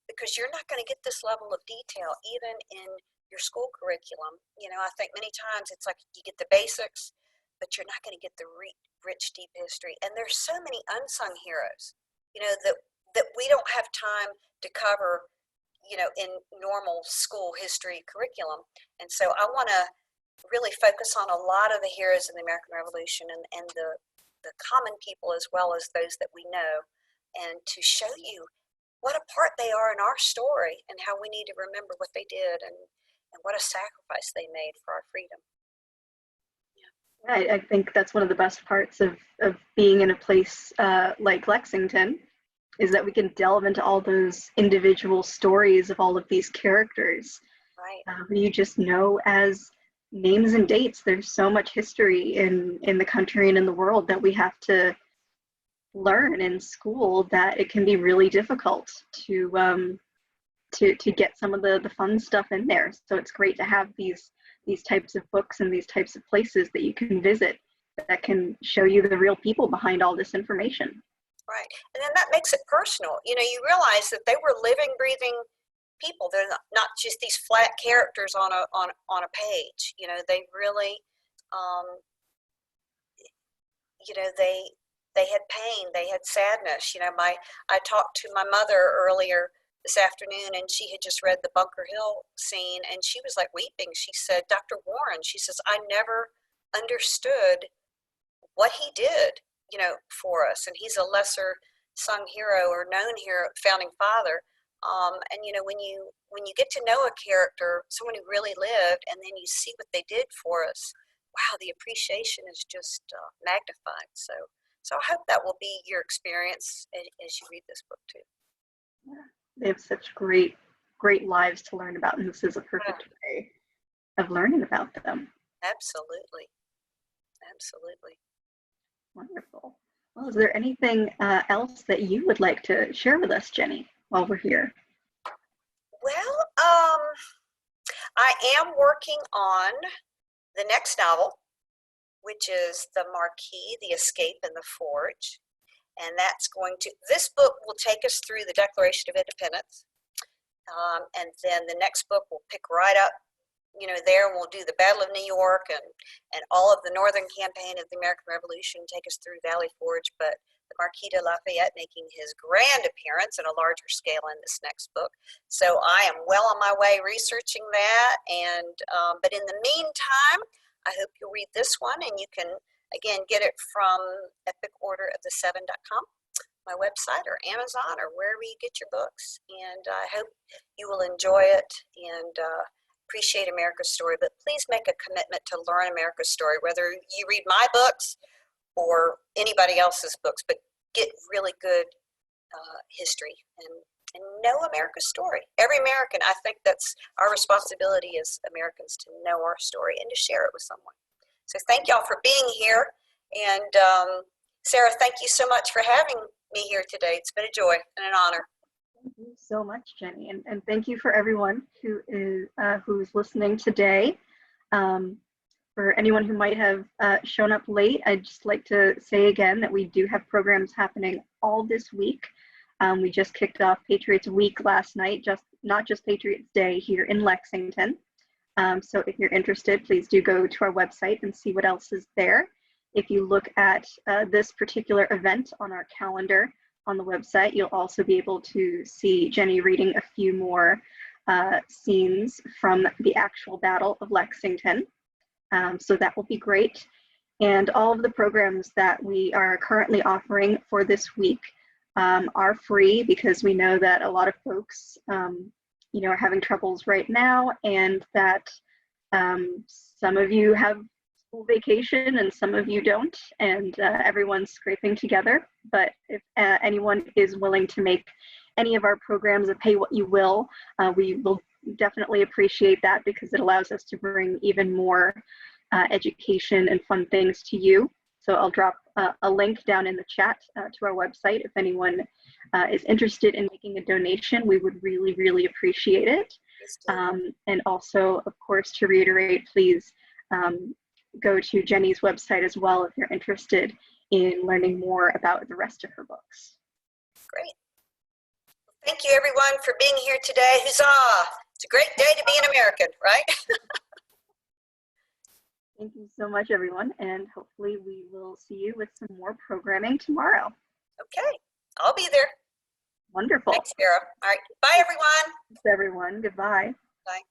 [SPEAKER 3] because you're not going to get this level of detail even in your school curriculum. You know, I think many times it's like you get the basics, but you're not going to get the rich, deep history. And there's so many unsung heroes, you know, that we don't have time to cover, you know, in normal school history curriculum. And so I want to really focus on a lot of the heroes in the American Revolution, and the common people as well as those that we know, and to show you what a part they are in our story and how we need to remember what they did, and what a sacrifice they made for our freedom.
[SPEAKER 1] I think that's one of the best parts of being in a place like Lexington, is that we can delve into all those individual stories of all of these characters.
[SPEAKER 3] Right.
[SPEAKER 1] Who you just know as names and dates. There's so much history in the country and in the world that we have to learn in school, that it can be really difficult to get some of the fun stuff in there. So it's great to have these types of books and these types of places that you can visit that can show you the real people behind all this information.
[SPEAKER 3] Right. And then that makes it personal. You know, you realize that they were living, breathing people. They're not just these flat characters on a page. You know, they really, you know, they had pain, they had sadness. You know, I talked to my mother earlier this afternoon, and she had just read the Bunker Hill scene, and she was like weeping. She said, Dr. Warren, she says, I never understood what he did, you know, for us. And he's a lesser sung hero or known hero, founding father. And you know, when you get to know a character, someone who really lived, and then you see what they did for us, wow, the appreciation is just magnified. So I hope that will be your experience as you read this book too.
[SPEAKER 1] Yeah, they have such great lives to learn about, and this is a perfect way of learning about them.
[SPEAKER 3] Absolutely.
[SPEAKER 1] Wonderful. Well, is there anything else that you would like to share with us, Jenny, while we're here?
[SPEAKER 3] Well, I am working on the next novel, which is The Marquis, The Escape and the Forge. And this book will take us through the Declaration of Independence. And then the next book will pick right up, you know, there, and we'll do the Battle of New York and all of the Northern campaign of the American Revolution, take us through Valley Forge. But the Marquis de Lafayette making his grand appearance in a larger scale in this next book. So I am well on my way researching that. And but in the meantime, I hope you'll read this one, and you can, again, get it from epicordoroftheseven.com, my website, or Amazon, or wherever you get your books. And I hope you will enjoy it and appreciate America's story. But please make a commitment to learn America's story, whether you read my books or anybody else's books, but get really good history and know America's story. Every American, I think that's our responsibility as Americans, to know our story and to share it with someone. So thank y'all for being here. And Sarah, thank you so much for having me here today. It's been a joy and an honor.
[SPEAKER 1] Thank you so much, Jenny, and thank you for everyone who's listening today. For anyone who might have shown up late, I'd just like to say again that we do have programs happening all this week. We just kicked off Patriots Week last night, not just Patriots Day here in Lexington. So if you're interested, please do go to our website and see what else is there. If you look at this particular event on our calendar on the website, you'll also be able to see Jenny reading a few more scenes from the actual Battle of Lexington. So that will be great. And all of the programs that we are currently offering for this week are free, because we know that a lot of folks are having troubles right now, and that some of you have school vacation and some of you don't, and everyone's scraping together. But if anyone is willing to make any of our programs a pay what you will, we will definitely appreciate that, because it allows us to bring even more education and fun things to you. So I'll drop a link down in the chat to our website. If anyone is interested in making a donation, we would really, really appreciate it. And also, of course, to reiterate, please go to Jenny's website as well if you're interested in learning more about the rest of her books.
[SPEAKER 3] Great. Thank you, everyone, for being here today. Huzzah! It's a great day to be an American, right?
[SPEAKER 1] Thank you so much, everyone, and hopefully we will see you with some more programming tomorrow.
[SPEAKER 3] Okay, I'll be there.
[SPEAKER 1] Wonderful.
[SPEAKER 3] Thanks, Sarah. All right, bye, everyone.
[SPEAKER 1] Thanks, everyone. Goodbye.
[SPEAKER 3] Bye.